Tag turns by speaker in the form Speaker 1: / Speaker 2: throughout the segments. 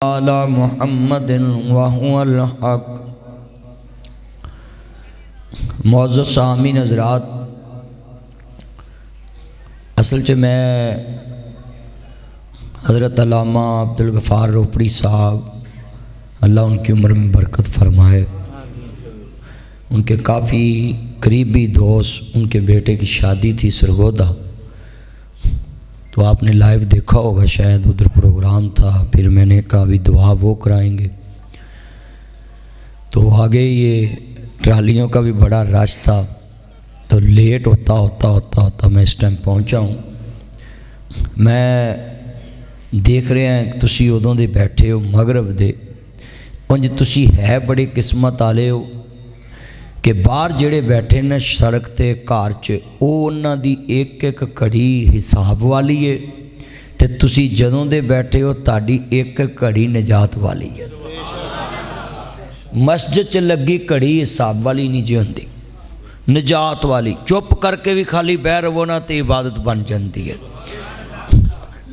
Speaker 1: अला मुहम्मदिन वहुवल हक। मौजूद सामीन हज़रात, असल च मैं हज़रत अल्लामा अब्दुल गफ़ार रोपड़ी साहब, अल्लाह उनकी उम्र में बरकत फरमाए, उनके काफ़ी करीबी दोस्त, उनके बेटे की शादी थी सरगोदा, तो आपने लाइव देखा होगा शायद, उधर प्रोग्राम था। फिर मैंने कहा अभी दुआ वो कराएंगे, तो आगे ये ट्रालियों का भी बड़ा रश था, तो लेट होता मैं इस टाइम पहुंचा हूँ। मैं देख रहे हैं तुसी उदों दे बैठे हो मगरब दे, उंज तुसी है बड़े किस्मत आले हो कि बाहर जेड़े बैठे ने सड़क ते घर च, उन्हां दी एक एक घड़ी हिसाब वाली है, ते तुसी जदों दे बैठे हो ताड़ी एक घड़ी निजात वाली है। मस्जिद च लगी घड़ी हिसाब वाली नहीं जी होंदी, निजात वाली। चुप करके भी खाली बह रवो ना तो इबादत बन जाती है।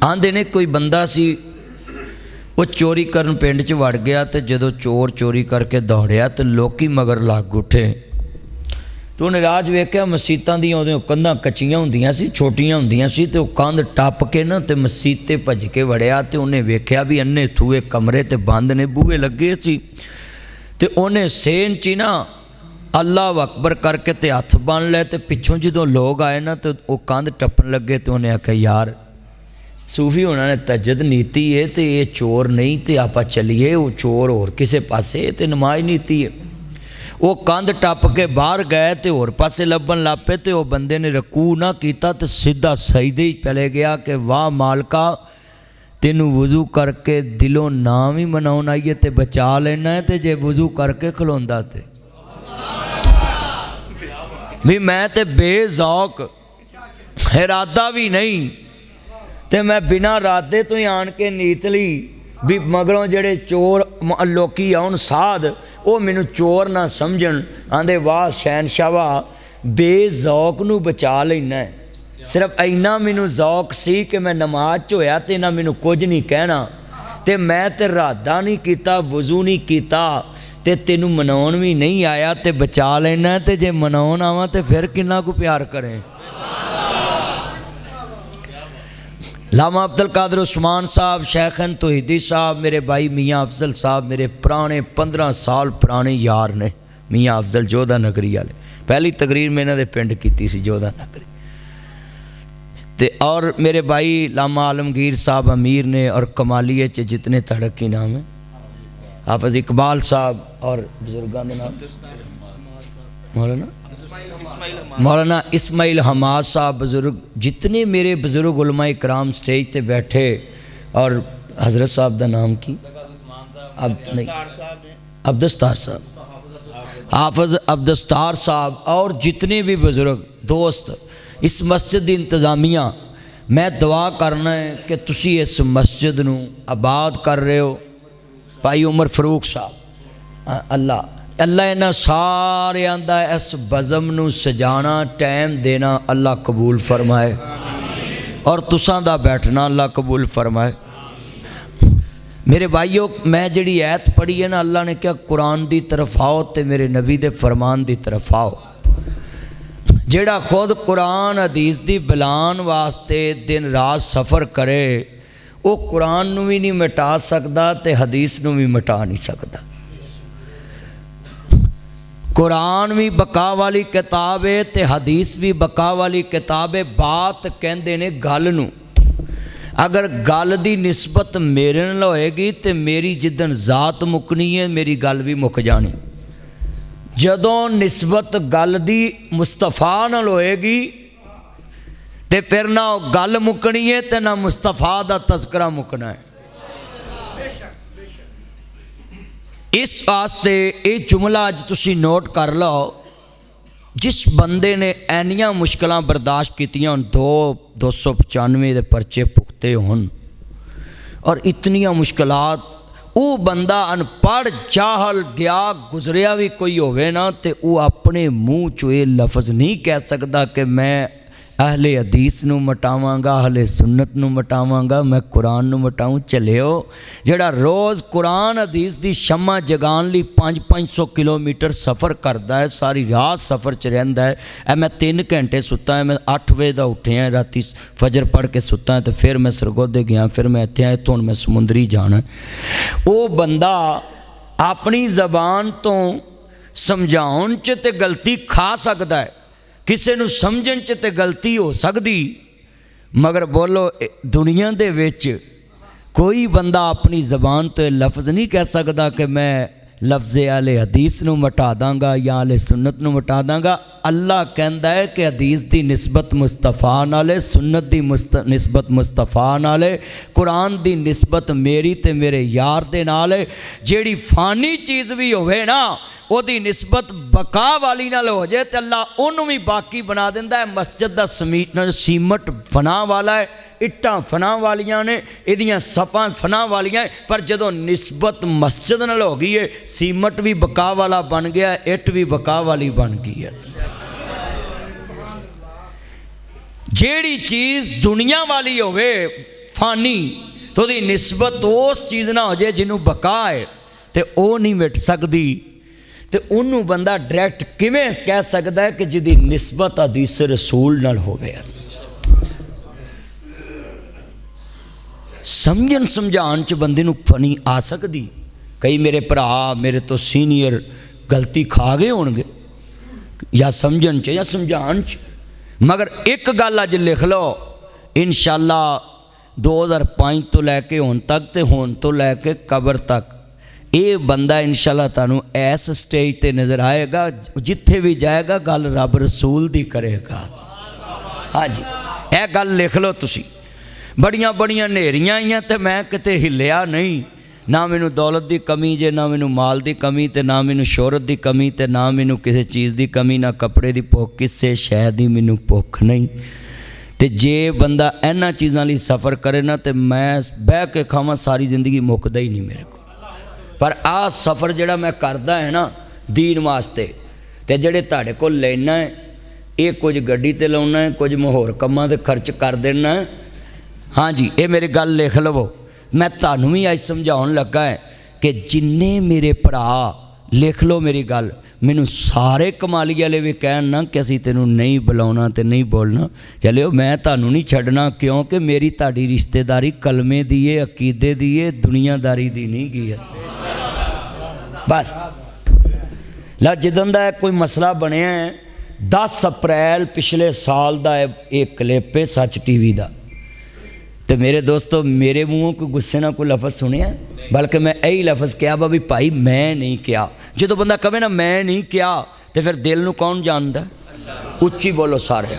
Speaker 1: आंदे ने कोई बंदा सी, वो चोरी करन पिंड च वड़ गया, तो जदों चोर चोरी करके दौड़िया तो लोकी मगर लग उठे, तो उन्हें राज वेख्या मसीतां दी उहदे कंधां कच्चियां हुंदियां सी, छोटियां हुंदियां सी, तो कंध टप के ना ते मसीते भज के वड़िया, तो उन्हें वेख्या भी अन्ने थूए कमरे ते बंद ने, बूहे लगे सी, ते उन्हें सेन च ना अल्लाह अकबर करके ते हथ बन लै, ते पिछों जदों लोग आए ना तो वह कंध टप्पन लगे, तो उन्हें आख्या यार सूफी उन्होंने तजद नीति है, तो ये चोर नहीं, तो आप चलीए, वो चोर होर किसे पासे, तो नमाज नीति है। वो कंध टप के बाहर गए तो होर पासे लभन लग पे, तो वह बंदे ने रकू ना किया, तो सीधा सजदे चले गया कि वाह मालका, तेनू वजू करके दिलों नाम ही मनाउण आईए तो बचा लेना है, तो जे वजू करके खलोंदा ते भी मैं तो बेजौक इरादा भी नहीं, तो मैं बिना रादे तो ही आन के नीत ली भी मगरों जेड़े चोर लोकी आउन साध, वो मैनू चोर ना समझन, आंदे वाह शहनशाह वाह, बेजौक नू बचा लेना है। सिर्फ इन्ना मैनू जौक सी कि मैं नमाज च होया तो इन्हां मैनू कुछ नहीं कहना, तो मैं तो रादा नहीं किया, वजू नहीं किया, तो तेनू मनाउण भी नहीं आया, तो बचा लेना, तो जे मनाउण आवां तो फिर किन्ना को प्यार करें। लामा अब्दुल कादिर उस्मान साहब, शेखन तौहीदी साहब, मेरे भाई मियाँ अफजल साहब, मेरे पुराने 15 साल पुराने यार ने, मियाँ अफजल जोधा नगरी वाले। पहली तकरीर में इन्होंने पिंड की सी जोधा नगरी, ते और मेरे भाई लामा आलमगीर साहब अमीर ने, और कमालिए च जितने तड़क की नाम है, हाफिज इकबाल साहब, और बुजुर्गों के नाम मौलाना इस्माइल हमाद साहब, बुजुर्ग जितने मेरे बुजुर्ग उलमा इकराम स्टेज पे बैठे, और हज़रत साहब का नाम की अब नहीं, अब्दुस्तार साहब, हाफिज अब्दुस्तार साहब, और जितने भी बुजुर्ग दोस्त, इस मस्जिद की इंतज़ामिया, मैं दुआ करना है कि तुसी इस मस्जिद नू आबाद कर रहे हो। भाई उमर फरूक साहब, अल्लाह अल्लाह इन्हां सारियां दा इस बज़म नू सजाना, टाइम देना अल्लाह कबूल फरमाए, और तुसां दा बैठना अल्लाह कबूल फरमाए। मेरे भाईओ, मैं जिहड़ी ऐत पढ़ी है ना, अल्लाह ने क्या कुरान दी तरफ आओ तो मेरे नबी दे फरमान दी तरफ आओ। जिहड़ा खुद कुरान हदीस दी बिलान वास्ते दिन रात सफ़र करे, वो कुरान नू भी नहीं मिटा सकदा, ते हदीस नू भी मिटा नहीं सकदा। कुरान भी बका वाली किताब है, तो हदीस भी बका वाली किताब है। बात कहते ने गल नू, अगर गल दी निस्बत मेरे नाल होएगी तो मेरी जिदन जात मुकनी है, मेरी गल भी मुक जानी। जदों निस्बत गल दी मुस्तफा नाल होएगी तो फिर ना गल मुकनी है, तो ना मुस्तफा दा तस्करा मुकना है। इस वास्ते ये जुमला अज तुसी नोट कर लो, जिस बंदे ने ऐनियां मुश्किलां बर्दाश्त कीतियां, 295 दे परचे भुगते होन, और इतनियां मुश्किलात, वो बंदा अनपढ़ जाहल गया गुजरिया भी कोई होवे ना, तो वो अपने मूँह चो ये लफ्ज़ नहीं कह सकता कि मैं अहले हदीस नूं मटावांगा, अहले सुन्नत नूं मटावांगा, मैं कुरान नूं मटाऊं। चलियो जिहड़ा रोज़ कुरान हदीस दी शम्मा जगाण लई 500 किलोमीटर सफ़र करदा है, सारी रात सफ़र च रहिंदा है। ए मैं 3 घंटे सुत्ता है, मैं 8 बजे दा उठिया, राती फजर पढ़ के सुत्ता है, तो फिर मैं सरगोधे गया, फिर मैं इत्थे आया, इत्थों मैं समुंदरी जाना। वो बंदा अपनी ज़बान तो समझाउण च ते गलती खा सकदा है, किसी नूं समझण च ते गलती हो सकदी, मगर बोलो दुनिया दे विच कोई बंदा अपनी ज़बान तो लफ्ज़ नहीं कह सकता कि मैं लफ्ज़ आले हदीस नूं मिटा दांगा या आले सुन्नत नूं मिटा दांगा। अल्लाह कहता है कि हदीस की निस्बत मुस्तफा नाल है, सुन्नत की निस्बत मुस्तफा नाल है, कुरान की निस्बत मेरी ते मेरे यार दे नाल है। जिहड़ी फानी चीज़ भी होवे ना, ओदी निस्बत बका वाली नाल हो जाए तो अल्लाह उन्होंने भी बाकी बना दिंदा है। मस्जिद का सीमट फना वाला है, इट्टां फना वालियां ने, इहदियां सपां फना वालियां है, पर जदों निस्बत मस्जिद नाल हो गई है, सीमट भी बका वाला बन गया, इट भी बका वाली बन गई है। जेड़ी चीज़ दुनिया वाली होवे फानी, तो उसकी निस्बत उस चीज़ ना हो जाए जिन्हों बका है, तो वह नहीं मिट सकती। तो उन्होंने बंदा डायरैक्ट किवें कह सकता है कि जिहदी निस्बत हदीस रसूल नाल होवे। समझन समझाण च बंदे नूं फनी आ सकती। कई मेरे भरा मेरे तो सीनियर गलती खा गए होणगे या समझन च या समझाण च, मगर एक गल अज लिख लो, इंशाअल्लाह 2005 तो लैके हुण तक ते हुण तो लैके कबर तक ये बंदा इंशाअल्लाह तुहानूं इस स्टेज ते नज़र आएगा, जिथे भी जाएगा गल रब रसूल दी करेगा। हाँ जी, यह गल लिख लो तुसी। बड़ियां बड़ियां नेरियां आईयां ते मैं किते हिलिया नहीं, ना मैनू दौलत की कमी जे, ना मैनू माल की कमी, तो ना मैनू शोहरत की कमी, तो ना मैनू किसी चीज़ की कमी, ना कपड़े की भुख, किसी शै की मैनू भुख नहीं। तो जे बंदा इन्हां चीज़ों लिए सफ़र करे ना, तो मैं बह के खावां सारी जिंदगी मुकदा ही नहीं मेरे को। पर आ सफ़र जिहड़ा मैं करदा है ना दीन वास्ते, तो जिहड़े तुहाडे कोल लेना है, ये कुछ गड्डी ते लाउना है, कुछ मैं होर कम्मां ते खर्च कर देना है। हाँ जी, ये मेरी गल लिख लवो। मैं तुहानूं भी अज समझाउण लगा है कि जिन्ने मेरे भरा लिख लो मेरी गल, मैनू सारे कमाली वाले भी कहन ना कि असीं तैनूं नहीं बुलाउणा ते नहीं बोलना, चलियो मैं तुहानूं नहीं छड्डना, क्योंकि मेरी तुहाडी रिश्तेदारी कलमे दी है, अकीदे दी है, दुनियादारी दी नहीं गई है। बस ला जिदन दा कोई मसला बनया है, 10 अप्रैल पिछले साल का एक क्लिप है सच टीवी का, तो मेरे दोस्तों मेरे मूँहों कोई गुस्से ना कोई लफज सुनिया, बल्कि मैं यही लफज कहा वा भी भाई मैं नहीं किया। जो बंदा कहे ना मैं नहीं किया, तो फिर दिल नूं कौन जानदा? उच्ची बोलो सारे।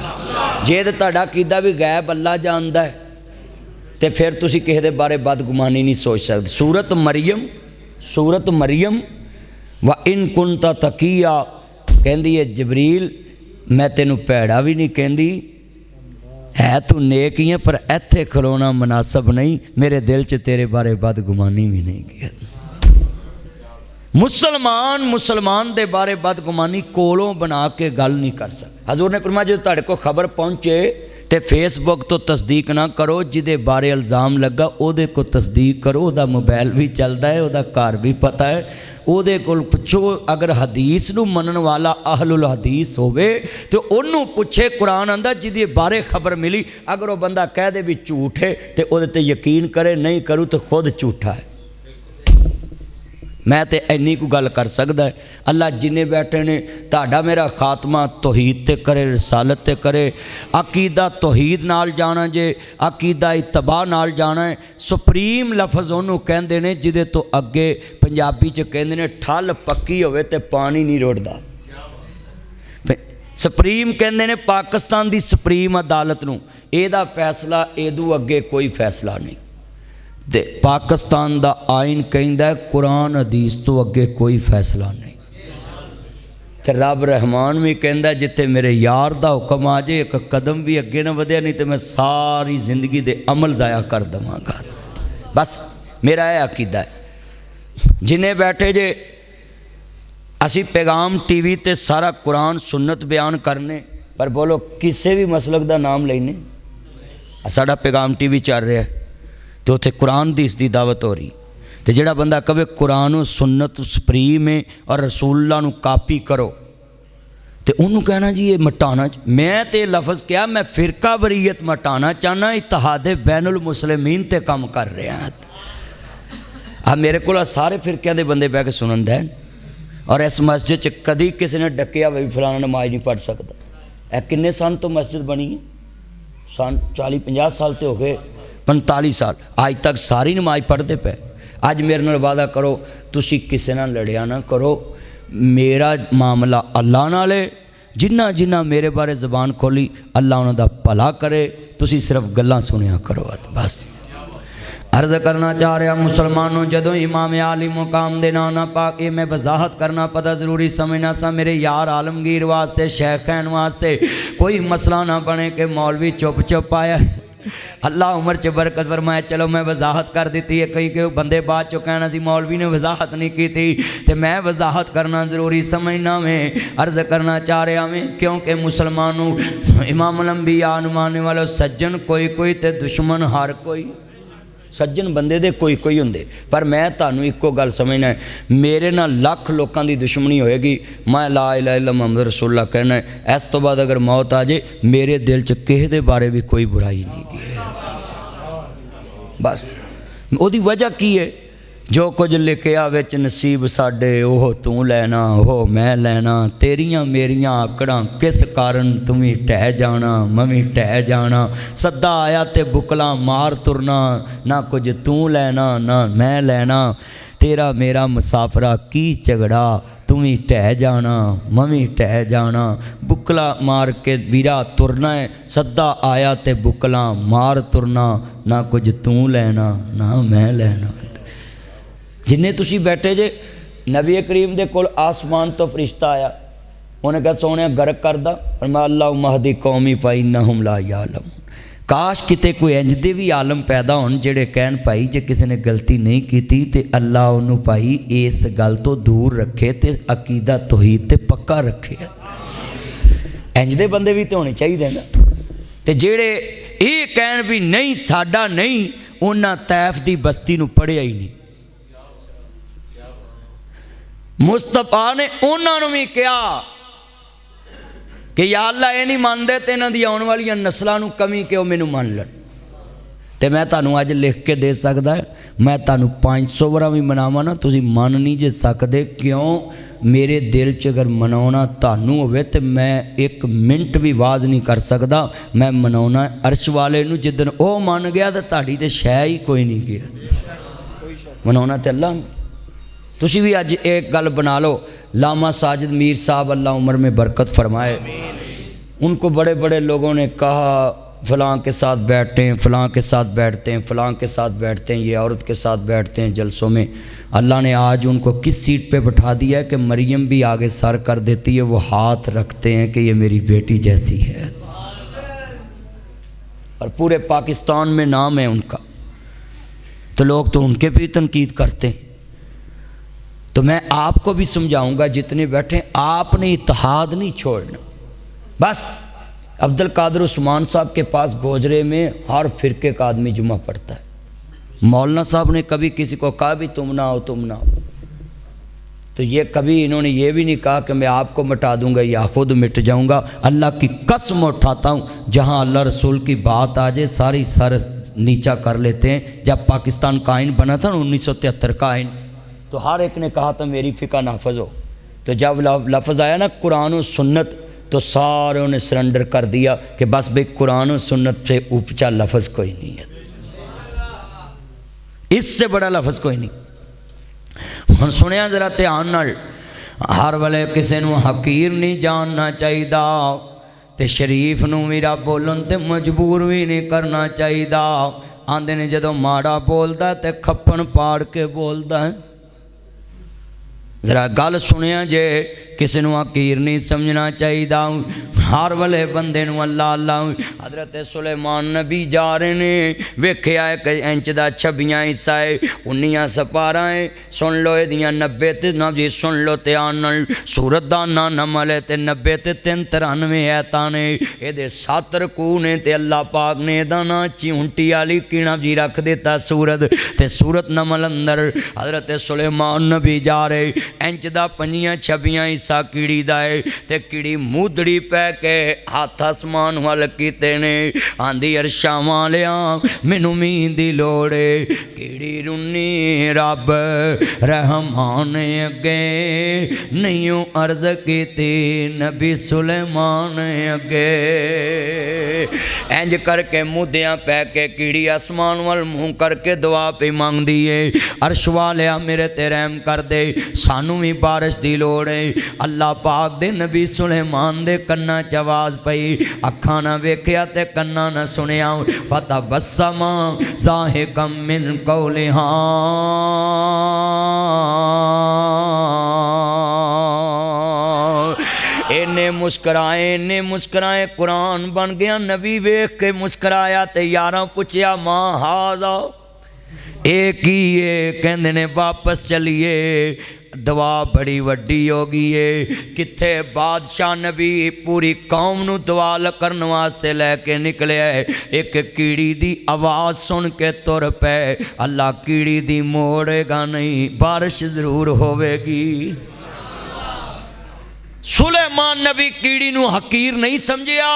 Speaker 1: जे तो तुहाडा कीदा भी गैब अल्लाह जानदा है, तो फिर तुसीं किसी दे बारे बदगुमानी नहीं सोच सकते। सूरत मरियम व इन कुंता तकिया कहती है जबरील मैं तेनू भैड़ा भी नहीं कहती, है तू नेक ही है, पर इत्थे खलोना मुनासब नहीं, मेरे दिल च तेरे बारे बदगुमानी भी नहीं किया। मुसलमान दे बारे बदगुमानी कोलों बना के गल नहीं कर सकते। हजूर ने फरमाया जो तुहाडे को खबर पहुँचे तो फेसबुक तो तस्दीक ना करो, जिदे बारे इल्ज़ाम लगा उहदे को तस्दीक करो, उहदा मोबाइल भी चलता है, उहदा घर भी पता है, उहदे कोल पुछो। अगर हदीस नूं मनन वाला अहलुल हदीस होवे तो उन्होंने पुछे, कुरान आंदा जिहदे बारे खबर मिली, अगर वह बंदा कह दे भी झूठ है तो उहदे ते यकीन करे, नहीं करूँ तो खुद झूठा है। मैं तो इन्नी को गल कर सकता है। अल्लाह जिन्हें बैठे ने ताड़ा मेरा खात्मा तौहीद ते करे, रिसालत ते करे। अकीदा तौहीद नाल जाना जे, अकीदा इत्तबा नाल जाना है। सुप्रीम लफज उन्होंने कहते हैं जिदे तो अगे पंजाबी च कहते हैं ठल पक्की होवे ते पानी नहीं रुड़दा। सुप्रीम कहते हैं पाकिस्तान की सुप्रीम अदालत नूं एदा फैसला एदू अगे कोई फैसला नहीं, ते पाकिस्तान दा आइन कहंदा है कुरान हदीस तो अगे कोई फैसला नहीं। ते रब रहमान भी कहंदा जिथे मेरे यार दा हुक्म आ जाए एक कदम भी अगे ना वधिया, नहीं तो मैं सारी जिंदगी दे अमल ज़ाया कर देवांगा। बस मेरा यह अकीदा है। जिन्हें बैठे जे असी पैगाम टीवी ते सारा कुरान सुन्नत बयान करने, पर बोलो किसी भी मसलक का नाम लेने साडा पैगाम टीवी चल रहा है तो उत्थे कुरान दी इसकी दावत हो रही तो जिहड़ा बंदा कहे कुरान सुन्नत सुप्रीम है और रसूलुल्लाह नू कापी करो तो उन्होंने कहना जी ये मटाना मैं तो लफज क्या मैं फिरका वरीयत मटाना चाहना इत्तेहाद बैनुल मुस्लिमीन ते काम कर रहा आ मेरे को सारे फिरकियां दे बंदे बह के सुनन दैन और इस मस्जिद च कदी किसी ने डकिया भी फलाना नमाज नहीं पढ़ सकता ए किन्ने सन तो मस्जिद बनी है सन 40-50 साल तो हो गए 45 साल अज तक सारी नमाज पढ़ते पे अज मेरे नाल वादा करो तुसी किसी नाल लड़िया ना करो मेरा मामला अल्लाह नाल है जिन्ना जिन्ना मेरे बारे ज़बान खोली अल्लाह उन्हां दा भला करे तुसी सिर्फ गल्लां सुनिया करो बस अर्ज़ करना चाह रहा मुसलमानों जदों इमाम आली मुकाम दे ना पाक ये मैं वजाहत करना पता ज़रूरी समझना सा मेरे यार आलमगीर वास्ते शैखैन वास्ते कोई मसला ना बने कि मौलवी चुप चुप आया अल्लाह उम्र च बरकत फरमाए चलो मैं वजाहत कर दी है कई कई बंदे बाद चो कहना सी मौलवी ने वजाहत नहीं की थी तो मैं वजाहत करना ज़रूरी समझना में अर्ज़ करना चाह रहा मैं क्योंकि मुसलमानों इमाम अंबिया मानने वालों सज्जन कोई कोई तो दुश्मन हर कोई सज्जन बंदे दे कोई कोई होंदे पर मैं तुहानू इक्को गल समझना है मेरे नाल लख लोगों की दुश्मनी होएगी मैं ला इलाहा इल्लल्लाह मुहम्मद रसूलुल्लाह कहना है इस तो बाद अगर मौत आ जाए मेरे दिल च किसी दे बारे भी कोई बुराई नहीं की बस ओदी वजह की है जो कुछ लिखिया विच नसीब साडे ओह तू लैना ओह मैं लैना तेरियां मेरियां आकड़ां किस कारण तुम्हें ढह जाना मवी ढह जाना सदा आया ते बुकला मार तुरना ना कुछ तू लैना ना मैं लैना तेरा मेरा मुसाफरा की झगड़ा तुम्हें ढह जाना मवी ढह जाना बुकला मार के वीरा तुरना है सदा आया ते बुकला मार तुरना ना कुछ तू लैना ना मैं लैना जिन्ने तुसी बैठे जे नबी करीम दे कोल आसमान तो फरिश्ता आया उन्हें कहा सोने गर्क करदा और मैं अल्लाह महदी कौमी फइन्नहुम ला यालम काश किते कोई इंज दे भी आलम पैदा होन जेड़े कहन भाई जे किसी ने गलती नहीं की तो अल्लाह उन्होंने भाई इस गल तो दूर रखे तो अकीदा तौहीद ते पक्का रखे इंज दे बंदे भी तो होने चाहिए ना तो जेड़े ये कहन भी नहीं साडा नहीं उन्हां तैफ दी बस्ती नूं पढ़िया ही नहीं मुस्तफा ने उन्होंने भी कहा कि या अल्लाह ये नहीं मानते तो इन्हों दी आने वाली नस्लों को कमी कि मैनू मान लन तो मैं तुहानू अज लिख के दे सकदा मैं तुहानू 500 बार भी मनावा ना तुसीं मन नहीं जे सकदे क्यों मेरे दिल च अगर मनाउणा तुहानू होवे तो मैं 1 मिनट भी आवाज़ नहीं कर सकदा मैं मनाउणा अर्श वाले नू जिदन वो मन गया तो तुहाडी ते शै ही कोई नहीं गया मनाउणा तो अल्लाह तुसी भी अज एक गल बना लो लामा साजिद मीर साहब अल्लाह उम्र में बरकत फरमाए उनको बड़े बड़े लोगों ने कहा फ़लाँ के साथ बैठते हैं फ़लाँ के साथ बैठते हैं फ़लाँ के साथ बैठते हैं ये औरत के साथ बैठते हैं जलसों में अल्लाह ने आज उनको किस सीट पे बैठा दिया है कि मरियम भी आगे सर कर देती है वो हाथ रखते हैं कि ये मेरी बेटी जैसी है और पूरे पाकिस्तान में नाम है उनका तो लोग तो उनके भी तनकीद करते हैं तो मैं आपको भी समझाऊंगा जितने बैठे आपने इत्तेहाद नहीं छोड़ना बस अब्दुल कादिर उस्मान साहब के पास गोजरे में हर फिरके का आदमी जुमा पढ़ता है मौलाना साहब ने कभी किसी को कहा भी तुम ना हो तुम ना हो तो ये कभी इन्होंने ये भी नहीं कहा कि मैं आपको मिटा दूंगा या खुद मिट जाऊंगा अल्लाह की कसम उठाता हूँ जहाँ अल्लाह रसूल की बात आ जाए सारी सर नीचा कर लेते हैं जब पाकिस्तान का आइन बना था ना 1973 का आइन तो हर एक ने कहा था मेरी फ़िका नाफज हो तो जब लफ्ज़ आया ना कुरान और सुन्नत तो सारों ने सरेंडर कर दिया कि बस भाई कुरान और सुन्नत से ऊंचा लफ्ज़ कोई नहीं है इससे बड़ा लफ्ज़ कोई नहीं हम सुनिया जरा ध्यान नाल हर वाले किसी को हकीर नहीं जानना चाहिए तो शरीफ नूं भी रब बोलन ते मजबूर भी नहीं करना चाहिए आंदे ने जदों माड़ा बोलता तो खप्पन पाड़ के बोलता है जरा गल सुनिया जे किसी नूं हकीर नहीं समझना चाहिए। हर वाले बंदे नूं अल्लाह अल्लाह। हज़रत सुलेमान नबी जा रहे ने, वेख्या एक इंच का 26 हिस्सा है, 19 सपारा है। सुन लो एदियां 90 ते ना जी, सुन लो ध्यान नाल। सूरत दा ना नमल है ते 90 ते 393 ऐतां ने, ये 7 रकू ने ते अल्लाह पाक ने इहदा ना चिंटी वाली कीणा जी रख दिता सूरत ते सूरत नमल अंदर। हज़रत सुलेमान नबी जा रहे, इंच का 25-26 हिस्सा कीड़ी का है ते कीड़ी मूदड़ी पै के हाथ आसमान वाल कीते ने, आंदी अरशा वालिया मैनू मींह दी लोड़ है। कीड़ी रुन्नी रब रहमान अगे नहीं अर्ज कीती नबी सुलेमान अगे। इंज करके मुद्दियां पै के कीड़ी आसमान वाल मुँह करके दुआ पे मंगदी है, अर्श वालिया मेरे ते रहम कर दे, सानू भी बारिश दी लोड़ है। अल्लाह पाक दे नबी सुलेमान दे कन्ना च आवाज़ पई, अखा ना वेख्या ते कन्ना ना सुनिया। फता बस्समा ज़ाहिकम मिन कौलिहा, इन्ने मुस्कराए कुरान बन गया। नबी वेख के मुस्कराया ते यारा पुछया मां हाजा, एक ही है। कहंदे ने वापस चलिए, दवा बड़ी वड्डी हो गई है। कित्थे बादशाह नबी पूरी कौम नू दुआ करने वास्ते लैके निकले है। एक कीड़ी दी आवाज़ सुन के तुर पे, अल्लाह कीड़ी दी मोड़ेगा नहीं, बारिश जरूर होवेगी। सुलेमान नबी कीड़ी नू हकीर नहीं समझिया।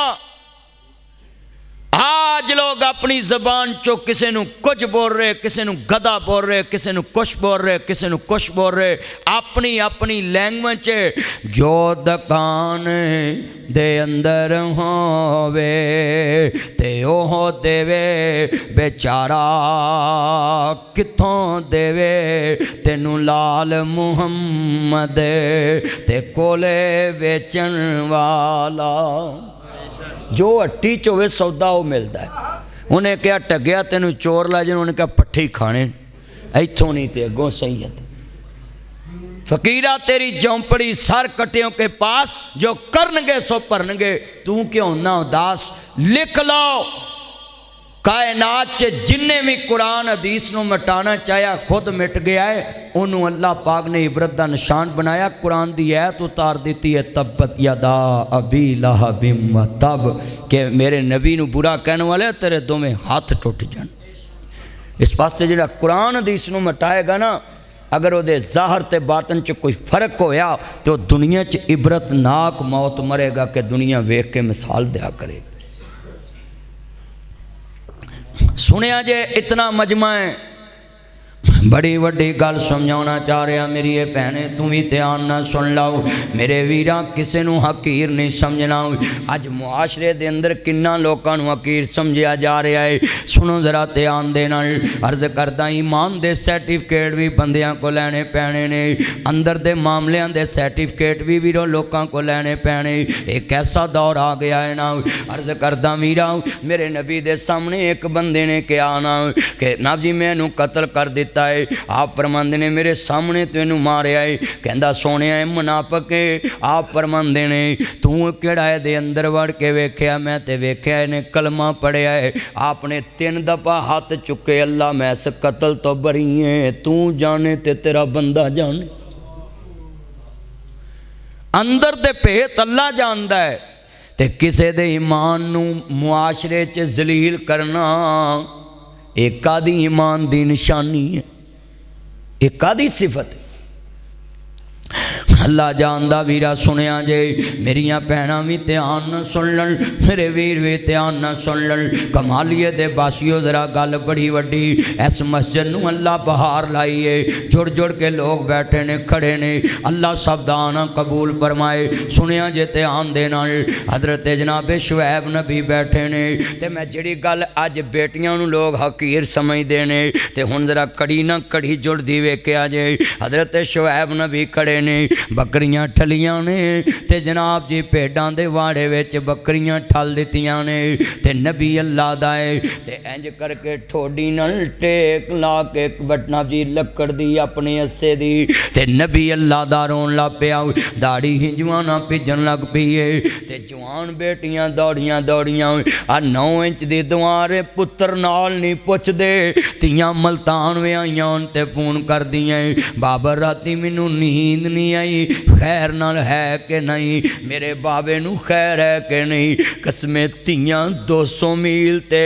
Speaker 1: आज लोग अपनी जबान चो किसी नू कुछ बोल रहे, किसी नू गधा बोल रहे, किसी नू कुछ बोल रहे, किसी नू कुछ बोल रहे, अपनी अपनी लैंग्वेज। जो दुकान दे अंदर होवे ते ओह देवे, बेचारा किथों देवे तेनू लाल मुहम्मद ते कोले वेचन वाला। जो हट्टी च होवे सौदा वो मिलता है। उन्हें क्या टग्या तेनू चोर ला जिन, उन्हें क्या पट्ठे खाने इथों नहीं ते अगों सही है। फकीरा तेरी झोंपड़ी सर कटियों के पास, जो करनगे सो भरनगे, तू क्यों ना उदास। लिख लो कायनात च जिन्ने भी कुरान हदीस नू मिटाना चाहया खुद मिट गया है। उन्होंने अल्लाह पाक ने इबरत का निशान बनाया, कुरान की ऐत उतार दी है, तब्बत यदा अबी लहबिम व तब, के मेरे नबी नू बुरा कहने वाले तेरे दोवें हाथ टुट जान। इस वास्ते जो कुरान हदीस नू मिटाएगा ना, अगर वो ज़ाहर ते बातन च कोई फर्क होया तो दुनिया च इबरतनाक मौत मरेगा कि दुनिया वेख के मिसाल दिया करे। सुनिया जे इतना मजमा है, बड़ी वड्डी गल समझाना चाह रहा मेरी ये भैने, तू भी ध्यान ना सुन लो मेरे वीरा, किसी नू हकीर नहीं समझना। अज मुआशरे दे अंदर किन्ना लोकां नू हकीर समझिया जा रहा है। सुनो जरा ध्यान दे नाल, अर्ज करदा ईमान दे सर्टिफिकेट भी बंदियां को लैने पैने ने, अंदर दे मामलियां दे सर्टिफिकेट भी वीरों लोकां को लैने पैने। एक ऐसा दौर आ गया है ना, अर्ज करदा वीरा मेरे नबी दे सामने एक बंदे ने कहा ना कि ना जी मैनू कतल कर दिता है। आप फरमांदे ने मेरे सामने तेनू मारिया है। कहंदा सोने है मुनाफक है। आप फरमांदे ने तू किहड़ा दे अंदर वड़ के वेख्या? मैं ते वेख्या इन्हें कलमा पढ़िया है। आपने 3 दफा हाथ चुके, अल्लाह मैं इस कतल तो बरी है, तू जाने ते तेरा बंदा जाने। अंदर दे भेत अल्लाह जानदा है। ते किसे दे ईमान नू मुआशरे च जलील करना एक आदि ईमान दी निशानी है, एक आदि सिफत है। अल्लाह जानदा वीरा सुनिया जे, मेरिया भैनां भी ध्यान न सुन लन, मेरे वीर भी ध्यान न सुन लन। कमालिए दे बासियो जरा गल बड़ी वड्डी, इस मस्जिद नूं अल्लाह बहार लाई है, जुड़ जुड़ के लोग बैठे ने खड़े ने, अल्लाह सब दाना कबूल फरमाए। सुनिया जे ध्यान दे नाल, हजरत जनाबे शुएब नबी बैठे ने, ते मैं जिहड़ी गल अज बेटियां नूं लोग हकीर समझदे ने, ते हुण जरा कड़ी ना कड़ी जुड़दी वेखिया जे। हजरत शुएब नबी खड़े ने, बकरियां ठलियां ने ते जनाब जी भेडां दे वाड़े विच बकरियां ठल दित्तियां ने ते नबी अल्लाह दा है ते इंज करके ठोडी नाल टेक ला के वटना जी लक्कड़ दी अपने अस्से दी ते नबी अल्लाह दा रोन लग पिया दाढ़ी हिंजवाना भिजन लग पई है ते जवान बेटियां दौड़ियां दौड़ियां आ 9 इंच दी दवार पुत्र नाल नहीं पुछदे तियां मल्तान व्याहियां ते फोन कर दियां बाबर राती मैनू नींद नहीं आई खैर नाल है कि नहीं मेरे बाबे नू खैर है कि नहीं कसमें तियां 200 मील ते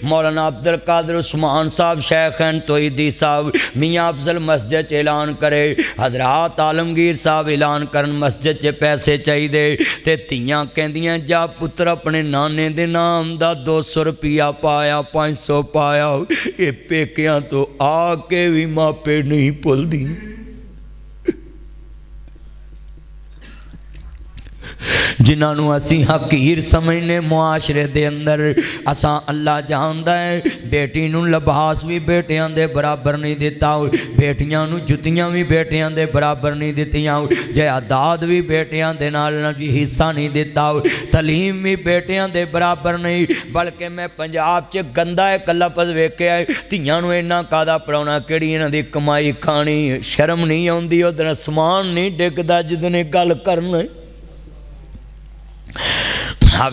Speaker 1: मौलाना अब्दुल कादिर उस्मान साहब शैखन तोईदी साहब मियाँ अफजल मस्जिद च ऐलान करे हजरात आलमगीर साहब ऐलान करन मस्जिद च पैसे चाहिए ते तियां कहंदियां जा पुत्र अपने नाने दे नाम दा 200 रुपया पाया 500 पाया ये पेकियां तो आके भी मापे नहीं भुलदी जिन्होंने असी हकीर समझने मुआशरे दे अंदर असा अल्लाह जानदा है बेटी नू लिबास भी बेटियां दे बराबर नहीं दिता बेटियां नू जुतियां भी बेटियां दे बराबर नहीं दित्तियां जायदाद भी बेटियां दे नाल हिस्सा नहीं दिता तलीम भी बेटियां दे बराबर नहीं बल्कि मैं पंजाब च गंदा एक लफज वेख्या धियां नू इन्ना कादा पढ़ाउणा किहड़ी इन्हां दी कमाई खानी शर्म नहीं आउंदी उधर समान नहीं डिगदा जिदने गल करन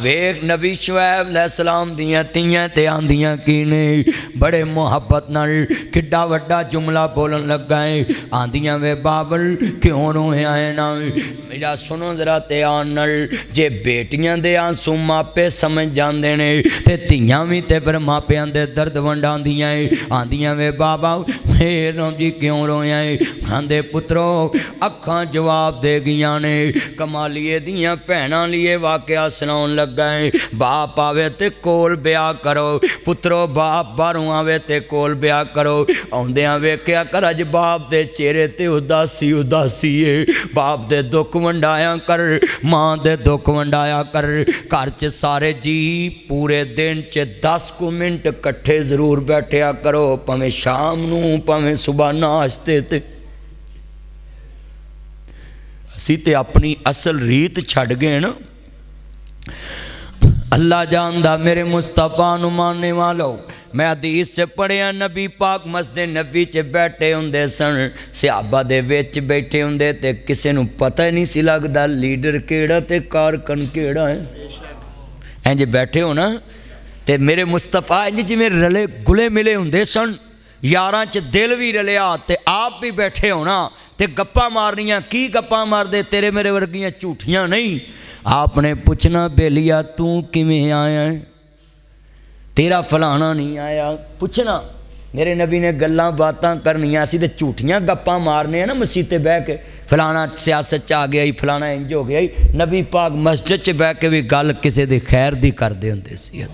Speaker 1: वेख नबी शुएब अलैहिस्सलाम दियां तियां ते आंदियां की ने बड़े मुहब्बत नाल किड्डा वड्डा जुमला बोलन लगा है आंदियां वे बाबल क्यों रोया है ना मेरा सुनो जरा ध्यान नाल जे बेटियां दे आंसू मापे समझ जांदे ने ते तियां भी ते फिर मापियां दे दर्द वंडांदियां आंदियां वे बाबा फिर जी क्यों रोया है आंदे पुत्रो अखां जवाब दे गईयां ने कमालीए दियां भैणां लिए वाकया सुनाउण लगा है बाप आवे ते कोल ब्याह करो पुत्रो बाप बाहरों आवे ते कोल ब्याह करो आउंदियां वेख्या कर अज बाप दे चेहरे ते उदासी उदासी है बाप दे दुख वंडाया कर मां दे दुख वंडाया कर घर च सारे जी पूरे दिन च 10 कुछ मिनट कट्ठे जरूर बैठया करो भावें शाम नू भावें सुबह नाश्ते ते असी ते अपनी असल रीत छड़ गए ना अल्लाह जानदा मेरे मुस्तफा नु मानने वालों मैं हदीस च पढ़िया नबी पाक मस्जिद नबी च बैठे हुंदे सन सहाबा दे विच बैठे हुंदे ते किसे नू पता ही नहीं सी लगदा लीडर केड़ा ते कारकन केड़ा है इंज बैठे हो ना ते मेरे मुस्तफा इंज जिवें रले गुले मिले हुंदे सन यारां च दिल भी रलिया ते आप भी बैठे होना ते गप्पा मारनियां की गप्पा मारदे तेरे मेरे वर्गियां झूठियां नहीं आपने पूछना बेलिया तू किवें आया है तेरा फलाना नहीं आया पूछना मेरे नबी ने गल्लां बातां करनियां असीं ते झूठियां गप्पां मारने ना मसीते बह के फलाना सियासत च आ गया ही फलाना इंज हो गया ही नबी पाक मस्जिद च बह के भी गल किसी दे खैर दी करदे हुंदे सी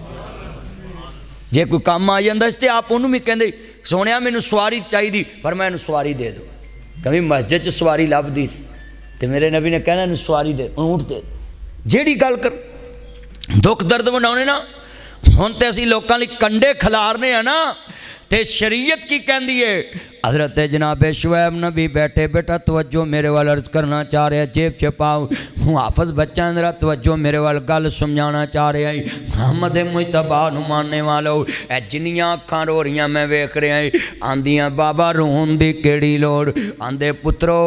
Speaker 1: जे कोई काम आ जांदा ते आप उन्होंने भी कहंदे सोनिया मैनू सवारी चाहिए पर मैं सवारी दे दो कभी मस्जिद च सवारी लभदी ते मेरे नबी ने कहना इनू सवारी दे ऊँट दे जेड़ी गल कर दुख दर्द वंडाउने ना हुण ते असीं लोकां लई कंडे खिलारने आ ना ते शरीयत की कहती है हज़रत जनाब शुएब नबी बैठे बेटा तवज्जो मेरे वाल अर्ज करना चाह रहा जेब च पाओ हाफज बच्चा जरा तवज्जो मेरे वाल गल समझाना चाह रहा है मोहम्मद मुजतबा नू मानने वालों ए जिन्नियां अखां रो रही मैं वेख रहा आंदियां बाबा रोन दी केड़ी लोड़ आंदे पुत्रो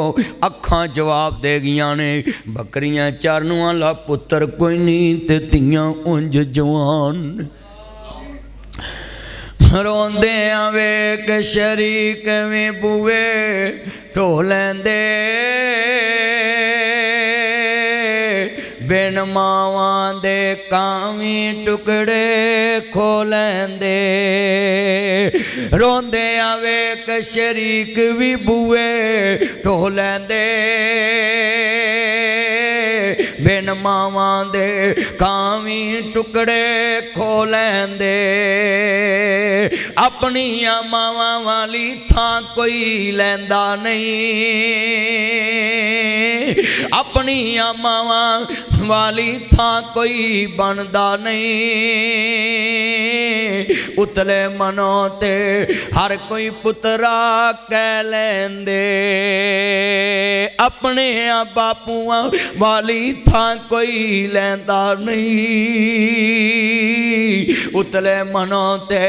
Speaker 1: अखां जवाब दे गईयां ने बकरियां चरन वाला पुत्र कोई नहीं ते तियां उंज जवान रोंदे वेख शरीक में बुए ढो लेंदे बिन मावां दे कावी टुकड़े खो लेंदे रोंदे वेख शरीक भी बुए ढो लेंदे बिन मावां दे कावी टुकड़े खो लेंदे अपनिया मावां वाली थां कोई लैंदा नहीं अपनिया मावां वाली थां कोई बनदा नहीं उतले मनो ते हर कोई पुत्रा कह लेंदे अपने बापूआ वाली थां कोई लैंदा नहीं। उतले मनों ते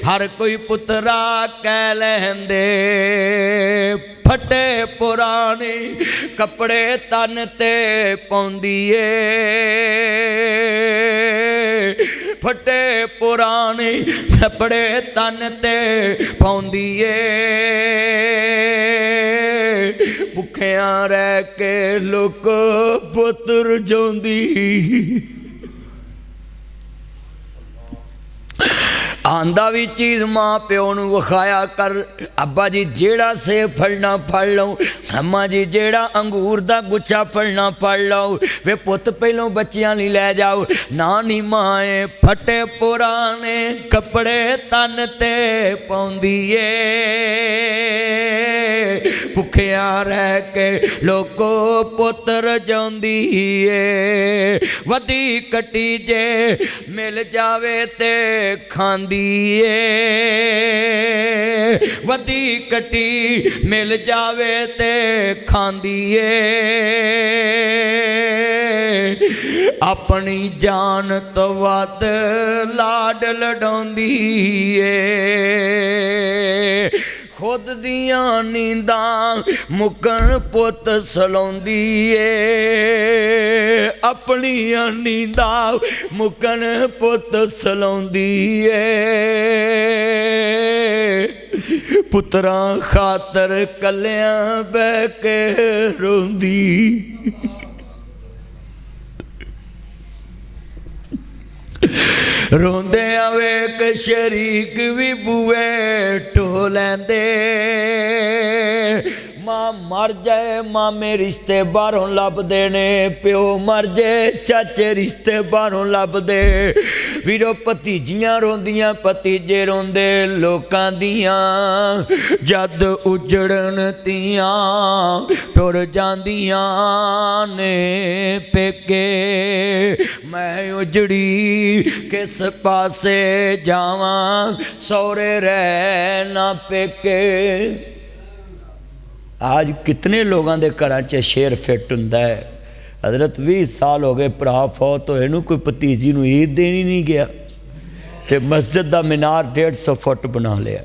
Speaker 1: हर कोई पुत्रा कह लैंदे, फटे पुराने कपड़े तन ते पाउंदी ए, फटे पुराने कपड़े तन ते पाउंदी ए, भुखियां रह के लोक पुत्र जोंदी। आंदा भी चीज़ माँ प्यो नूं विखाया कर, अब्बा जी जेड़ा सेब फड़ना फड़ लो, अम्मा जी जेड़ा अंगूर दा गुच्छा फड़ना फड़ लो, वे पुत पहलों बच्चियां ली लै जाओ। नानी माए फटे पुराने कपड़े तन ते पाउंदी ए, भुखियां रह के लोको पुत्र जांदी ए, वधी कटी जे मिल जावे ते खांदी ए, वधी कटी मिल जावे ते खांदी ए, अपनी जान तो वध लाड लडाउंदी ए, खुद दियां नींदां मुकन पुत सलाउंदी ए, अपनियां नींदां मुकन पुत सलाउंदी ए, पुत्रां खातर कलियां बह के रोंदी। रोंदे आवेक शरीक भी बुए टो लैंदे, मां मर जाए मामे रिश्ते बाहरों लभदे ने, प्यो मर जाए चाचे रिश्ते बाहरों लभदे, वीरो भतीजियां रोंदियां भतीजे रोंदे, लोकां दियां जद उजड़न तियां टुर जांदियां ने पेके, मैं उजड़ी किस पासे जावां सौरे रह ना पेके। आज कितने लोगों के घर च शेर फिट हुंदा है। हज़रत 20 साल हो गए भरा फौत होए नूं, कोई भतीजी नूं ईद देनी नहीं गया, ते मस्जिद दा मीनार 150 फुट बना लिया,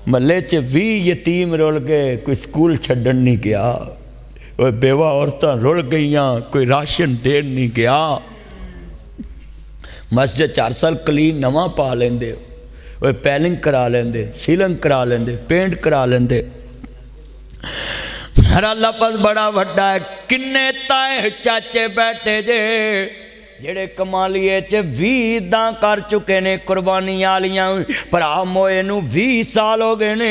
Speaker 1: महल्ले च 20 यतीम रुल गए, कोई स्कूल छड्डन नहीं गया, कोई बेवा औरतां रुल गईयां, कोई राशन देन नहीं गया। मस्जिद 4 साल क्लीन नवा पा लेंदे, वो पैलिंग करा लेंदे, सीलिंग करा लेंदे, पेंट करा लेंदे। मेरा लफज बड़ा वड्डा है, किन्ने ताए चाचे बैठे जे जेड़े कमालिए च 20 ईदां कर चुके ने कुर्बानी आलियां, भरा मोए नूं 20 साल हो गए ने,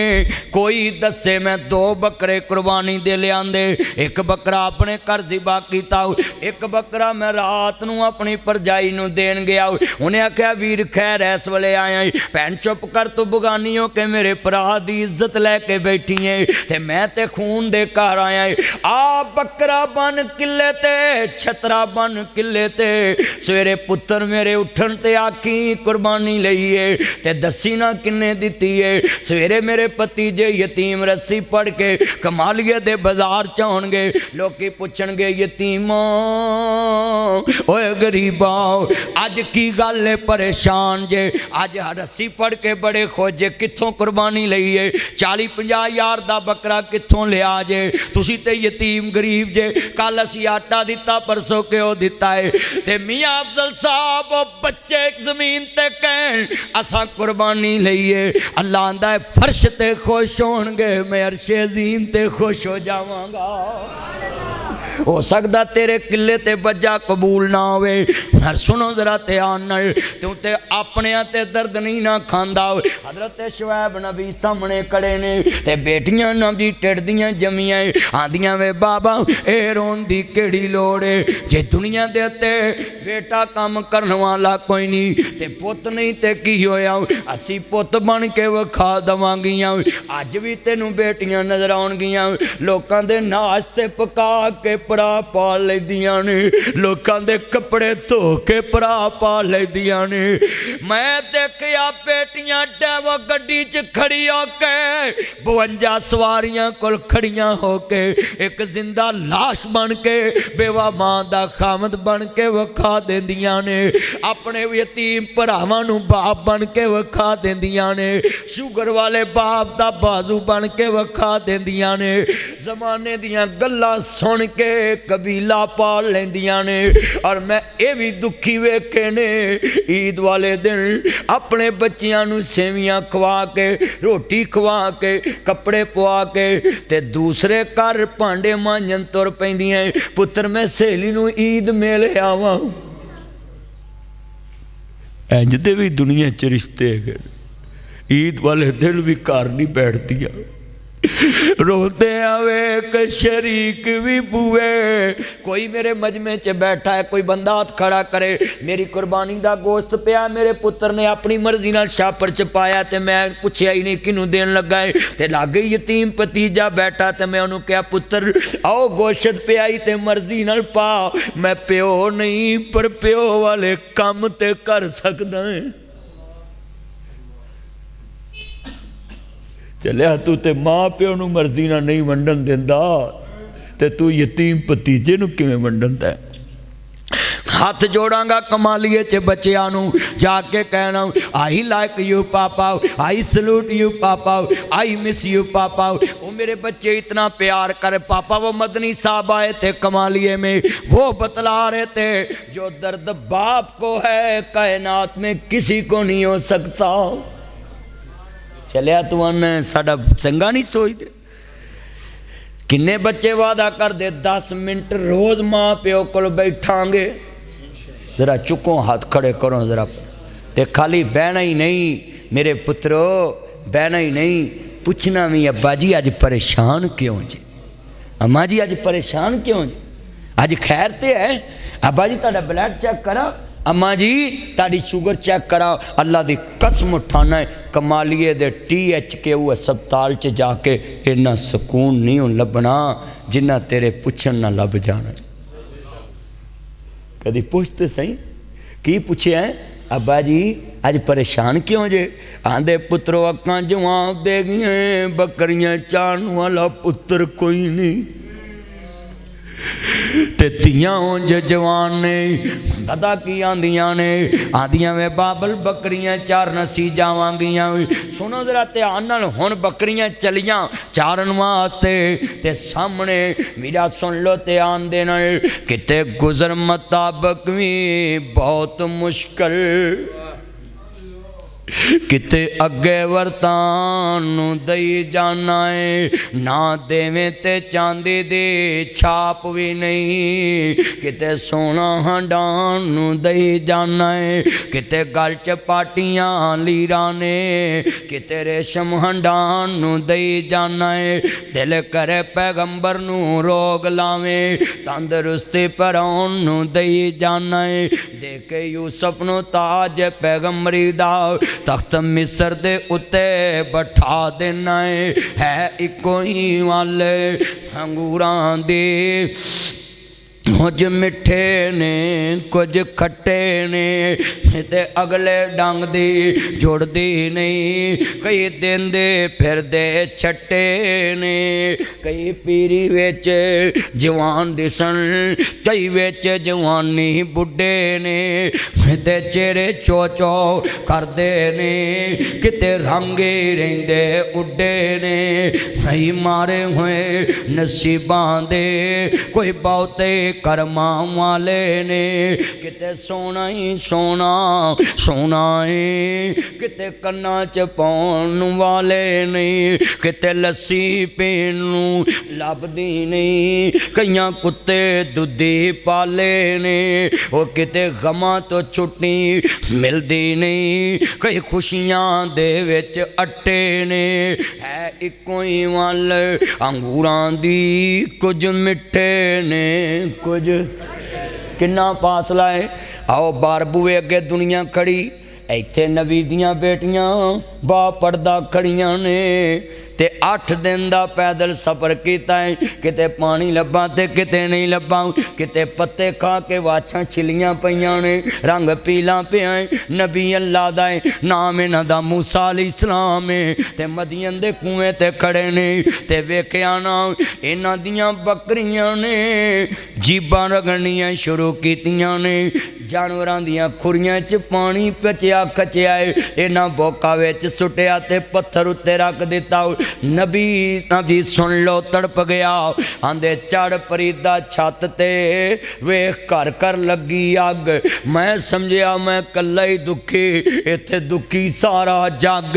Speaker 1: कोई दसे मैं 2 बकरे कुर्बानी दे लियांदे, एक बकरा अपने घर ज़िबा कीता, एक बकरा मैं रात नूं अपनी भरजाई नूं देन गया। उन्हें आख्या वीर खैर इस वेले आया, भैन चुप कर, तू बगानी हो के मेरे भरा दी इज्जत लैके बैठी है, ते मैं ते खून दे घर आया। आ बकरा बन किले ते छतरा बन किले ते, सवेरे पुत्र मेरे उठन ते आखी कुर्बानी लईए, ते दसी ना किन्ने दिती है। सवेरे मेरे भतीजे यतीम रस्सी पड़ के कमालिए दे बाजार च आउणगे, लोकी पुछणगे यतीमो ओए गरीबा अज की गल है परेशान जे, अज रस्सी पड़ के बड़े खोजे, कित्थों कुर्बानी लईए, 40-50 हज़ार दा बकरा कित्थों लिया जे, तुसी ते यतीम गरीब जे, कल असी आटा दिता परसों क्यों दिता है। ते मियाँ अफजल साहब बच्चे जमीन ते कहन असा कुर्बानी लईए, अल्लाह आंदा है फर्श ते खुश होणगे, मैं अर्शे अज़ीम ते खुश हो जावांगा। हो सकता तेरे किले ते बज्जा कबूल ना होवे, पर सुनो जरा ध्यान नाल, तू ते अपने ते दर्द नहीं ना खांदा। हजरत शुएब नबी सामने खड़े ने, ते बेटियां नबी टिड्दियां जमियां आंदियां वे बाबा ए रोन दी केड़ी लोड़ है, जे दुनिया दे उत्ते बेटा काम करन वाला कोई नहीं ते पुत नहीं ते की होया, असी पुत बन के विखा दवांगियां। अज भी तेनू बेटियां नजर आउणगियां, लोकां दे नाश्ते पका के भरा पा लैंदियां ने, लोकां दे कपड़े धो के भरा पा लैंदियां ने। मैं देखिया बेटियां डैवो गड्डी च खड़ी होके 52 सवारियां कोल खड़ियां होके एक जिंदा लाश बन के बेवा मां दा खामद बन के वखा देंदियां ने, अपने यतीम भरावां नूं बाप बन के वखा देंदियां ने, शुगर वाले बाप दा बाजू बन के वखा देंदियां ने। जमाने दियां गल्लां सुन के कबीला पाल लेंदियां ने। और मैं ये भी दुखी वेखे ने, ईद वाले दिन अपने बच्चियां नूं सेवियां खवा के, रोटी खवा के, कपड़े पवा के ते दूसरे घर भांडे मांजन तुर पैंदियां। पुत्र मैं सहेली नूं ईद मेल आवां। इंज दे भी दुनिया च रिश्ते है। ईद वाले दिन भी घर नहीं बैठदियां, रोते आवे के शरीक भी बुए। कोई मेरे मजमे च बैठा है, कोई बंदा हाथ खड़ा करे, मेरी कुर्बानी दा गोश्त पिया मेरे पुत्र ने अपनी मर्जी नाल छापर च पाया ते मैं पुछया ही नहीं किनू देन लगा है। ते लागे यतीम भतीजा बैठा ते मैं उन्होंने कहा पुत्र आओ गोश्त पियाई ते मर्जी नाल पा। मैं प्यो नहीं पर प्यो वाले काम ते कर सकदा है। चलिया तू ते मां प्यो नूं मर्जी ना नहीं वंडन देंदा ते तू यतीम भतीजे नूं किवें वंडन दा? हाथ जोड़ांगा कमालिए च बच्चियां नूं जाके कहना आई लाइक यू पापा, आई सलूट यू पापा, आई मिस यू पापा। वो मेरे बच्चे इतना प्यार करे पापा। वो मदनी साहब आए थे कमालिए में, वो बतला रहे थे जो दर्द बाप को है कायनात में किसी को नहीं हो सकता। चलिया तू आना साडा चंगा नहीं सोचते? किन्ने बच्चे वादा कर दे 10 मिनट रोज माँ प्यो को बैठांगे। जरा चुको हाथ खड़े करो जरा। ते खाली बहना ही नहीं मेरे पुत्रो, बहना ही नहीं, पूछना भी अब्बा जी अज परेशान क्यों जी, अम्मा जी अज परेशान क्यों जी, अज खैर ते है? अब्बा जी तुहाडा ब्लड चेक करा, अम्मा जी ताड़ी शुगर चेक करा। अल्लाह की कसम उठाना है कमालिए दे THK अस्पताल च जाके इन्ना सुकून नहीं लभना जिन्ना तेरे पुछन ना लभ जाना। कभी पूछते सही की पूछे है अब्बा जी अज परेशान क्यों जे? आंदे पुत्रो अक्कां जवाब दे गई बकरियां चारन वाला पुत्र कोई नहीं ते तियां उंज जवान ने। पता की आंदियां ने, आंदियां वे बाबल बकरियां चारन सी जावांगियां। सुनो जरा ध्यान नाल, हुण बकरियां चलियां चारन वास्ते ते सामने मेरा सुन लो ध्यान दे नाल, किते गुजर मुताबक भी बहुत मुश्किल, किते अगे वरतान दई जाना है ना देवें ते चांदी दी छाप भी नहीं, किते सोना हंडान दई जाना है, किते गल च पाटियां लीरा ने, किते रेशम हंडान दई जाना है। दिल करे पैगंबर नू रोग लावे तंदरुस्ती परौन दई जाना है। देखे यूसुफ नू ताज पैगंबरी दा तख्त मिस्र दे उत्ते बैठा देना है इको ही वाले अंगूरां दे। कुछ मिठे ने कुछ खट्टे ने ते अगले डंग दी जुड़दी नहीं, कई दिन दे फिर दे छट्टे ने, कई पीरी विच जवान दिसन कई विच जवानी बुढ़े ने, ते चेहरे चो चो करदे ने, किते रंगे रहिंदे उड्डे ने, कई मारे हुए नसीबां दे कोई बहुते कर्मा वाले ने, किते सोना ही सोना सोना है, किते कन्ना च पाउण वाले नहीं, किते लस्सी पीण नूं लभदी नहीं, कईयां कुत्ते दुधी पाले ने, वो किते गमां तो छुट्टी मिलदी नहीं, कई खुशियां दे विच अट्टे ने, है इको ही वल अंगूरां दी कुछ मिठे ने कुछ किन्ना फासला है। आओ बार बूए अगे दुनिया खड़ी, इत्थे नबी दियां बेटियां बा पड़दा खड़ियां ने ते 8 दिन दा पैदल सफ़र किया है। किते पानी लब्भा ते किते नहीं लब्भा, किते पत्ते खा के वाछां छिलियां पईयां ने, रंग पीला पिया है। नबी अल्लाह दा है, नाम इन्हां दा मूसा अलैहिस्सलाम है ते मदियन दे कुएं ते खड़े ने ते वेखिया ना इन्हां दियां बकरियां ने जीबां रगड़नियां शुरू कीतियां ने। जानवरां दियां खुरियां च पानी पचिया खचिया है, इन्हां बोका विच सुटिया ते पत्थर उत्ते रख दिता। नबी सुन लो तड़प गया, आंदे चढ़ फरीदा छत ते वेख घर घर लगी अग। मैं समझिया मैं कल्ला ही दुखी, इत्थे दुखी सारा जग।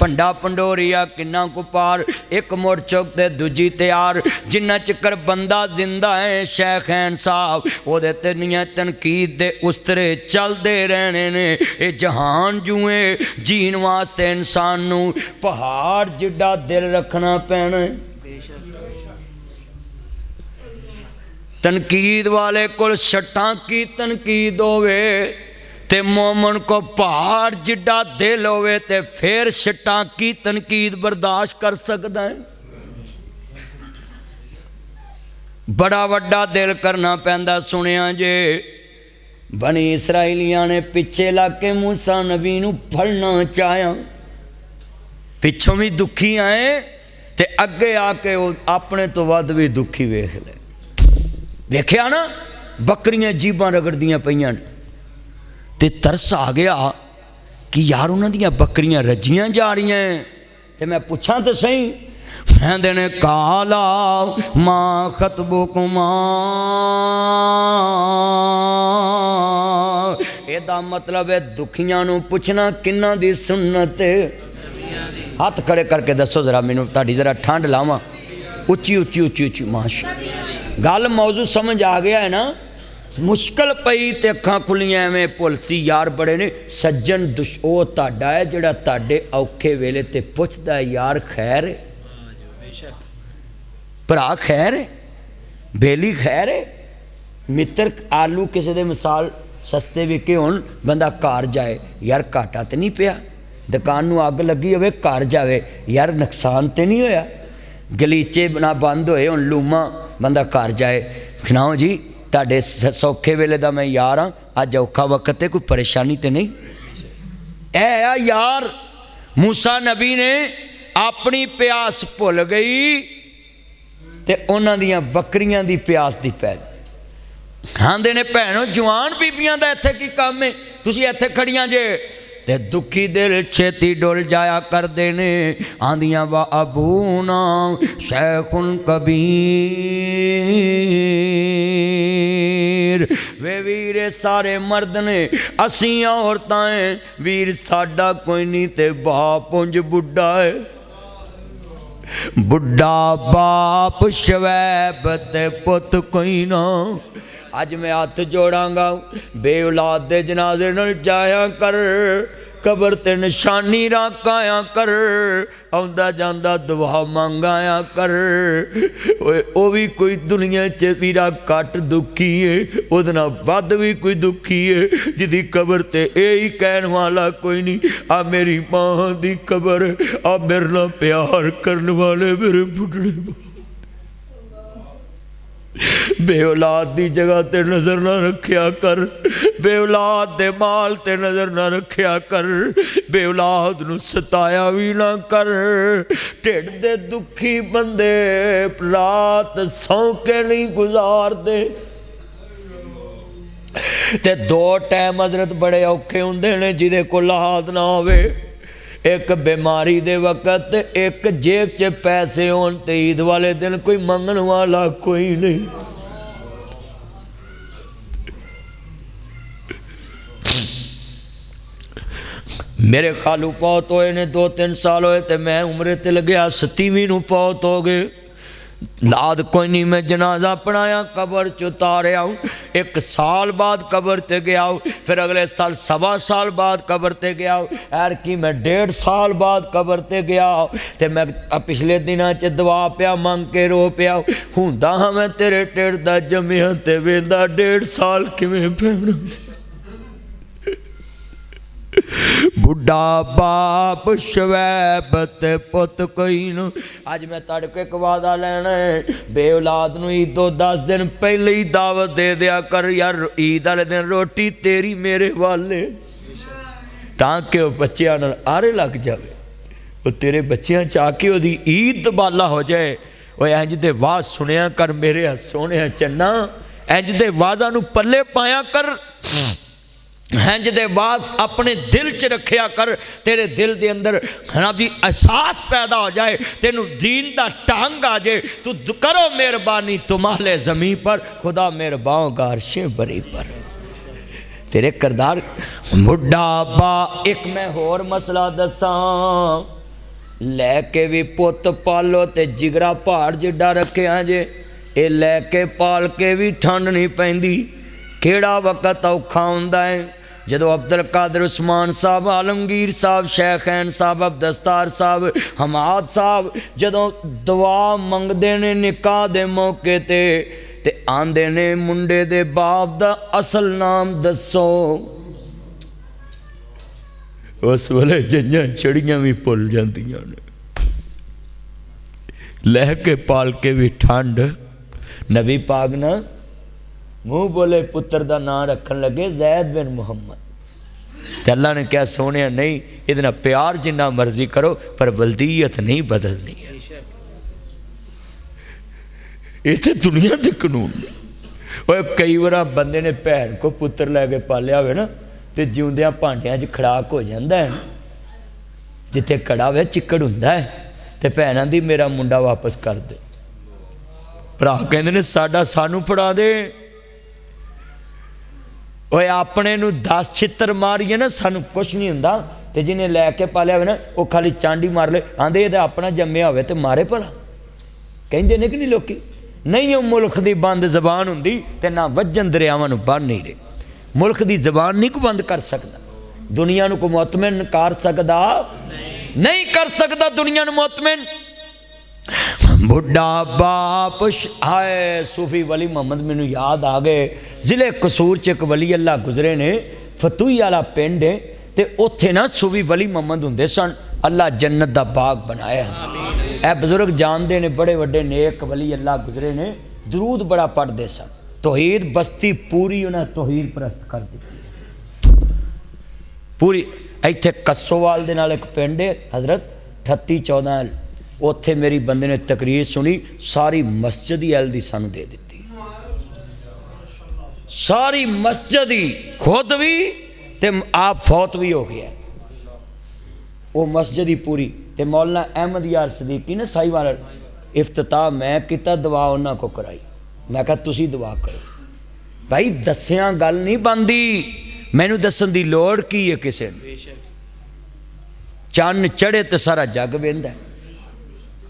Speaker 1: भंडा पंडोरिया किन्ना कुपार, एक मुड़ चुक ते दूजी तैयार। जिन्ना चिकर बंदा जिंदा है शैखैन साहब ओदे ते नियां तनकीद दे उस्तरे चलते रहने ने। ये जहान जुए जीन वास्ते इंसान नू पहाड़ जिड्डा दिल रखना पैना है। तनकीद वाले को शट्टां की तनकीद होवे ते मोमन को पहाड़ जिड्डा दिल होवे ते फिर शट्टां की तनकीद बर्दाश्त कर सकता है। बड़ा वड्डा दिल करना पैंदा। सुनिया जे बनी इसराइलियां ने पिछे लग के मूसा नबी नू फड़ना चाहया, पिछों भी दुखी आए ते अगे आके अपने तो वध भी दुखी वेख ले। वेख्या ना बकरियां जीबां रगड़दियां पईयां ते तरस आ गया कि यार उन्हां दियां बकरियां रजियां जा रही हैं। ते मैं पूछां तो सही, कहते ने काला मां खतबुकुमा, एदा मतलब है दुखियां नू पुछना किन्ना दी सुन्नत। हाथ खड़े करके दसो जरा मैनू, ताड़ी जरा ठंड लावां। उच्ची उच्ची उच्ची उच्ची माशा गल मौजू समझ आ गया है ना। मुश्किल पई ते अखां खुलियां एवें भुलसी यार बड़े ने। सज्जन ओ ताड़ा है जिहड़ा ताड़े औखे वेले ते पुछदा यार खैर है, भरा खैर है, बेली खैर है। मित्र आलू किसी दे मिसाल सस्ते विके होण बंदा घर जाए यार घाटा तो नहीं पिया, दुकान नू अग लगी होवे घर जावे यार नुकसान तो नहीं होया, गलीचे ना बंद होए हुण लूमा बंदा घर जाए सुनाओ जी तुहाडे सौखे वेले दा मैं यार हाँ, अज औखा वक्त है कोई परेशानी तो नहीं। ऐ यार मूसा नबी ने अपनी प्यास भुल गई ते उन्हां दियां बकरियां दी प्यास दी पै। आंदे ने भैनों जवान बीबियां दा इत्थे की काम है, तुसीं इत्थे खड़ियां जे ते दुखी दिल छेती डुल जाया करदे ने। आंदियां वा अबूना शैखुन कबीर, वे वीरे सारे मर्द ने असीं औरतां है, वीर साडा कोई नहीं ते बाप उंज बुढ़ा है। बुढ़ा बाप शवैब ते पुत कोई ना। अज मैं हथ जोड़ांगा बे औलाद दे जनाजे नाल जाया कर, कबर ते निशानी रख आया कर, आउंदा जांदा दुआ मंग आया कर। ओ भी कोई दुनिया च वीरा घट दुखी है, उहदे नाल वध भी कोई दुखी है जिदी कबर ते यही कहण वाला कोई नहीं आ मेरी मां दी कबर, आ मेरे नाल प्यार करने वाले मेरे बुढ़ड़े बे औलाद दी जगह ते नज़र ना रखिया कर, बे औलाद दे माल ते नज़र ना रखिया कर, बे औलाद नू सताया भी ना कर। ढिड दे दुखी बंदे रात सौ के नहीं गुजारदे ते 2 टाइम हजरत बड़े औखे हुंदे ने जिदे कोल औलाद ना होवे। एक बीमारी दे वक्त, एक जेब च पैसे होन ते ईद वाले दिन कोई मंगन वाला कोई नहीं। मेरे खालू फौत होए ने 2-3 साल होए ते मैं उम्रे ते लग्या 27वीं नूं फौत हो गए। लाद कोई नहीं, मैं जनाजा पढ़ाया कबर च उतारिया। 1 साल बाद कबर ते गया, फिर अगले साल 1.25 साल बाद कबर ते गया, यार कि मैं 1.5 साल बाद कबर ते गया। ते मैं पिछले दिनों च दुआ पिया मंग के रो पिया, हुंदा हाँ मैं तेरे ढिड दा जम्मिया ते वेंदा 1.5 साल किवें पैना सी। बुढ़ा बाप शवैब ते पुत कोई न। अज मैं तुहाडे को एक वादा लेना है, बे औलाद नूं ईद तो 10 दिन पहले ही दावत दे दिया कर यार, ईद वाले दिन रोटी तेरी मेरे वाले, ताकि वह बच्चों नाल आरे लग जाए, वो तेरे बच्चों च आके वही ईद बाला हो जाए। वो इंज दे वाज सुनिया कर मेरे सोहने चन्ना, इंज दे वाजा नूं पल्ले पाया कर, इंज दे वाज अपने दिल च रखिया कर, तेरे दिल दे अंदर जनाब जी एहसास पैदा हो जाए, तेनू दीन दा टांग आ जाए, तू करो मेहरबानी तुम्हारे ज़मीन पर, खुदा मेहरबान का अर्शे बरी पर, तेरे करदार बुढ़ा बा। एक मैं होर मसला दसा, लैके भी पुत पालो ते जिगरा पहाड़ जिड्डा रखिया जे, ये लैके पाल के भी ठंड नहीं पैंदी, केड़ा वक़्त औखा हुंदा है जदों अब्दुल कादिर उस्मान साहब, आलमगीर साहब, शेखैन साहब, अब्दस्तार साहब, हमाद साहब जदों दुआ मंगदे ने निकाह दे मौके ते आंदे ने मुंडे दे बाप दा असल नाम दसो, उस वेले जंजां चढ़ियां भी भुल जांदियां ने, लैके पाल के भी ठंड। नबी पाक ना मुँह बोले पुत्र का नाम रखन लगे जैद बिन मुहम्मद, तो अल्लाह ने क्या सोने नहीं, इतना प्यार जिन्ना मर्जी करो पर वल्दियत नहीं बदलनी है, ये तो दुनिया के कानून। और कई बार बंदे ने भैन को पुत्र लैके पालिया हो ना, तो जिउंदियां भांडियां च खड़ाक हो जाता है, जिथे कड़ा हो चिक्कड़ हुंदा है, तो भैन आंदी मेरा मुंडा वापस कर दे, भरा कहंदे ने साडा सानू फड़ा दे। ओए अपने नूं 10 छित्तर मारिए ना सानू कुछ नहीं हुंदा, तो जिन्हें लैके पालिया हो ना वो खाली चांडी मार ले, आंदे ये अपना जम्मिया होवे तो मारे भला, कहंदे ने कि नहीं लोग नहीं। वो मुल्क की बंद जबान हुंदी ते ना वजन दरियावां नूं बन नहीं रहे, मुल्क की जबान नहीं को बंद कर सकता, दुनिया को मुतमिन कर सकता नहीं कर सकता दुनिया मुतमिन। बुढ़ा बाप हाय सूफी वली मोहम्मद मैनू याद आ गए, जिले कसूर च एक वली अल्लाह गुजरे ने, फतूही वाला पिंड है, तो उत्थे ना सूफी वली मोहम्मद हुंदे सन, अल्लाह जन्नत दा बाग बनाया। ए बजुर्ग जानते ने, बड़े वड्डे नेक वली अल्लाह गुजरे ने, दरूद बड़ा पढ़ते सन, तौहीद बस्ती पूरी उन्हें तौहीद परस्त कर दी पूरी। इत्थे कस्सोवाल दे नाल एक पिंड है हजरत 38-14, उत्थे मेरी बंदे ने तकरीर सुनी, सारी मस्जिद ही एल दी सानू दे दी, सारी मस्जिद ही, खुद भी ते आप फौत भी हो गया, वो मस्जिद ही पूरी। ते मौलाना अहमद यार सदीकी ने साई वाला इफ्तिताह मैं किया, दुआ उन्होंने को कराई, मैं कहा तुसी दुआ करो भाई, दसिया गल नहीं बनती, मैनू दसन की लोड़ की है किसी ने, चन्न चढ़े तो सारा जग वेंदा,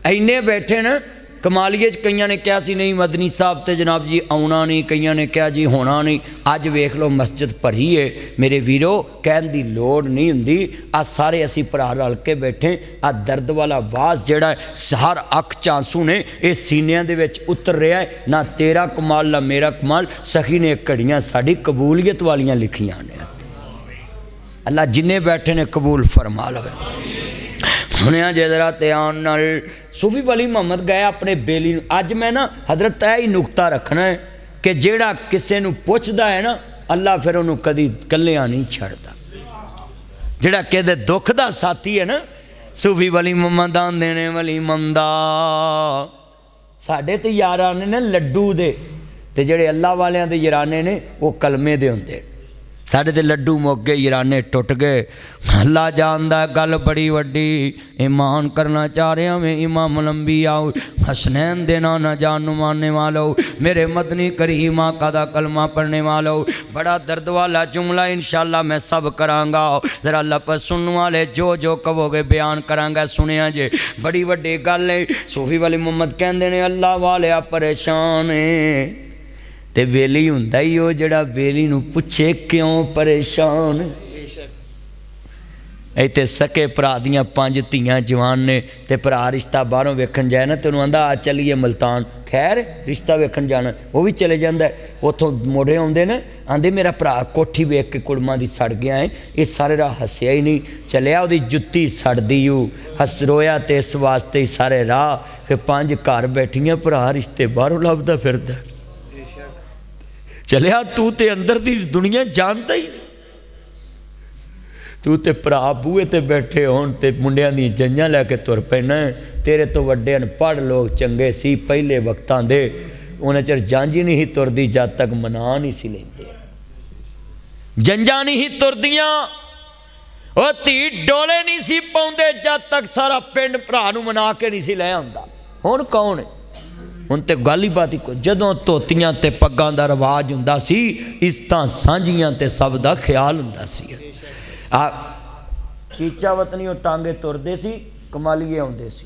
Speaker 1: इन्ने बैठे ना कमालीए कईयां ने कहा सी नहीं मदनी साहब तो जनाब जी आना नहीं, कईयां ने कहा जी होना नहीं, अज वेख लो मस्जिद भरी है मेरे वीरो, कहन की लोड़ नहीं हुंदी। आ सारे असी भरा रल के बैठे, आ दर्द वाला आवाज़ जिहड़ा हर अख च आंसू ने ये सीनियां दे विच उतर रहा है, ना तेरा कमाल ना मेरा कमाल, सखी ने घड़ियां साड़ी कबूलियत वालियां लिखियां ने, अल्लाह जिन्हें बैठे ने कबूल फरमा लवे। सुनिया जे जरा ध्यान नाल, सूफी वली मोहम्मद गए अपने बेली। अज मैं ना हजरत यह ही नुकता रखना है कि जेड़ा किसी नूं पुछदा है ना, अल्लाह फिर उन्होंने कदी कलिया नहीं छड़दा, जेड़ा कहदे दुख दा साथी है ना, सूफी वली मोहम्मद आंदे ने वली मंदा, साडे ते याराने ने लड्डू दे, ते जेड़े अल्लाह वालियां दे याराने ने वो कलमे दे हुंदे, साढ़े तो लड्डू मुक गए, याराने टुट गए। अल्लाह जानदा गल बड़ी वड्डी, ईमान करना चाह रहा मैं इमाम लंबी आओ, हसनैन देना न जान मानने वालों, मेरे मदनी करीम आका दा कलमा पढ़ने वालों, बड़ा दर्द वाला जुमला इंशाअल्लाह मैं सब करांगा, जरा लफ्ज़ सुनने वाले जो जो कहोगे बयान करांगा, सुनिया जे बड़ी वड्डी गल है। सूफी वाले मोहम्मद कहंदे ने अल्लाह वाले परेशान है, ते बेली हुंदा ही वो जड़ा बेली नूं पुछे क्यों परेशान, ਇੱਥੇ ਸਕੇ ਭਰਾ ਦੀਆਂ 5 ਧੀਆਂ ਜਵਾਨ ਨੇ ਤੇ ਭਰਾ ਰਿਸ਼ਤਾ ਬਾਹਰੋਂ ਵੇਖਣ ਜਾਏ ਨਾ ਤੇ ਉਹਨੂੰ ਆਂਦਾ ਆ ਚੱਲੀਏ ਮਲਤਾਨ। ਖੈਰ ਰਿਸ਼ਤਾ ਵੇਖਣ ਜਾਣਾ, ਉਹ ਵੀ ਚਲੇ ਜਾਂਦਾ। ਉੱਥੋਂ ਮੋੜੇ ਆਉਂਦੇ ਨੇ, ਆਂਦੇ ਮੇਰਾ ਭਰਾ ਕੋਠੀ ਵੇਖ ਕੇ ਕੁੜਮਾਂ ਦੀ ਸੜ ਗਿਆ ਹੈ। ਇਹ ਸਾਰੇ ਰਾਹ ਹੱਸਿਆ ਹੀ ਨਹੀਂ, ਚੱਲਿਆ ਉਹਦੀ ਜੁੱਤੀ ਸੜਦੀ ਊ। ਹੱਸ ਰੋਇਆ ਤੇ ਇਸ ਵਾਸਤੇ ਹੀ ਸਾਰੇ ਰਾਹ ਕਿ 5 ਘਰ ਬੈਠੀਆਂ, ਭਰਾ ਰਿਸ਼ਤੇ ਬਾਹਰੋਂ ਲੱਭਦਾ ਫਿਰਦਾ। ਚੱਲਿਆ ਤੂੰ ਤੇ ਅੰਦਰ ਦੀ ਦੁਨੀਆ ਜਾਣਦਾ ਹੀ ਨਹੀਂ। ਤੂੰ ਤੇ ਭਰਾ ਬੂਹੇ ਤੇ ਬੈਠੇ ਹੋਣ ਤੇ ਮੁੰਡਿਆਂ ਦੀਆਂ ਜੰਝਾਂ ਲੈ ਕੇ ਤੁਰ ਪੈਣਾ। ਤੇਰੇ ਤੋਂ ਵੱਡੇ ਅਨਪੜ੍ਹ ਲੋਕ ਚੰਗੇ ਸੀ ਪਹਿਲੇ ਵਕਤਾਂ ਦੇ, ਉਹਨਾਂ ਚਿਰ ਜੰਝ ਹੀ ਨਹੀਂ ਸੀ ਤੁਰਦੀ ਜਦ ਤੱਕ ਮਨਾ ਨਹੀਂ ਸੀ ਲੈਂਦੇ। ਜੰਝਾਂ ਨਹੀਂ ਸੀ ਤੁਰਦੀਆਂ, ਉਹ ਧੀ ਡੋਲੇ ਨਹੀਂ ਸੀ ਪਾਉਂਦੇ ਜਦ ਤੱਕ ਸਾਰਾ ਪਿੰਡ ਭਰਾ ਨੂੰ ਮਨਾ ਕੇ ਨਹੀਂ ਸੀ ਲੈ ਆਉਂਦਾ। ਹੁਣ ਕੌਣ ਹੈ? ਹੁਣ ਤੇ ਗੱਲ ਹੀ ਬਾਤ ਹੀ ਕੋਈ। ਜਦੋਂ ਧੋਤੀਆਂ ਤੇ ਪੱਗਾਂ ਦਾ ਰਿਵਾਜ ਹੁੰਦਾ ਸੀ, ਇਸਤਾਂ ਸਾਂਝੀਆਂ ਤੇ ਸਭ ਦਾ ਖਿਆਲ ਹੁੰਦਾ ਸੀ। ਆ ਚੀਚਾ ਵਤਨੀ ਉਹ ਟਾਂਗੇ ਤੁਰਦੇ ਸੀ, ਕਮਾਲੀਏ ਆਉਂਦੇ ਸੀ।